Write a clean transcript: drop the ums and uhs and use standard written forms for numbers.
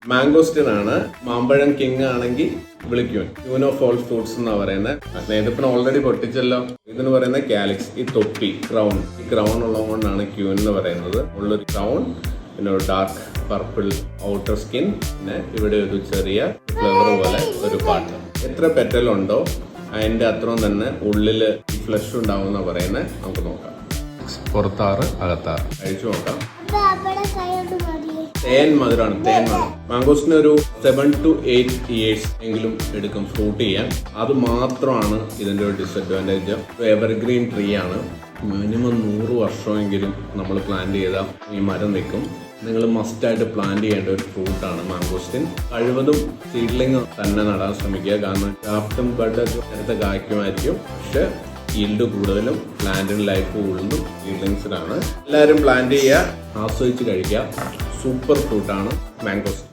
Mangosteen ആണ്. മാമ്പഴം king ആണെങ്കിൽ വിളിക്കും ക്യൂൻ ഓഫ് ഓൾ ഫ്രൂട്ട്സ് എന്നാ പറയുന്നത്. ഇതിപ്പോ ഓൾറെഡി പൊട്ടിച്ചല്ലോ. ഇതിന് പറയുന്ന കാലിക്സ്, ഈ തൊപ്പി, ക്രൗൺ. ഈ ക്രൗൺ ഉള്ളതുകൊണ്ടാണ് ക്യൂൻ എന്ന് പറയുന്നത്. ഉള്ളൊരു ക്രൗൺ, പിന്നെ ഒരു ഡാർക്ക് പർപ്പിൾ ഔട്ടർ സ്കിൻ, പിന്നെ ഇവിടെ ഒരു ചെറിയ ഫ്ലവർ പോലെ ഒരു പാട്ട്. എത്ര പെറ്റലുണ്ടോ അതിന്റെ അത്രയും തന്നെ ഉള്ളില് ഫ്ലഷ് ഉണ്ടാവും പറയുന്നത്. നമുക്ക് നോക്കാം. പുറത്താറ് അകത്താറ്. കഴിച്ചു നോക്കാം. തേൻ മധുരമാണ്, തേൻ മധുരം. മാംഗോസ്റ്റിന് ഒരു 7 to 8 years എങ്കിലും എടുക്കും ഫ്രൂട്ട് ചെയ്യാൻ. അത് മാത്രമാണ് ഇതിന്റെ ഒരു ഡിസഡ്വാൻറ്റേജ്. എവർഗ്രീൻ ട്രീ ആണ്. മിനിമം 100 വർഷമെങ്കിലും നമ്മൾ പ്ലാന്റ് ചെയ്താൽ ഈ മരം നിൽക്കും. നിങ്ങൾ മസ്റ്റായിട്ട് പ്ലാന്റ് ചെയ്യേണ്ട ഒരു ഫ്രൂട്ടാണ് മാംഗോസ്റ്റിൻ. കഴിവതും സീഡ്ലിംഗ് തന്നെ നടാൻ ശ്രമിക്കുക. കാരണം ഗ്രാഫ്റ്റും ബഡൊക്കെ നേരത്തെ കായ്ക്കുമായിരിക്കും. പക്ഷെ ഈൽഡ് കൂടുതലും പ്ലാന്റിന് ലൈഫ് കൂടുതലും സീഡ്ലിങ്സിനാണ്. എല്ലാവരും പ്ലാന്റ് ചെയ്യുക, ആസ്വദിച്ച് കഴിക്കുക. സൂപ്പർ ഫ്രൂട്ടാണ് മാംഗോസ്റ്റിൻ.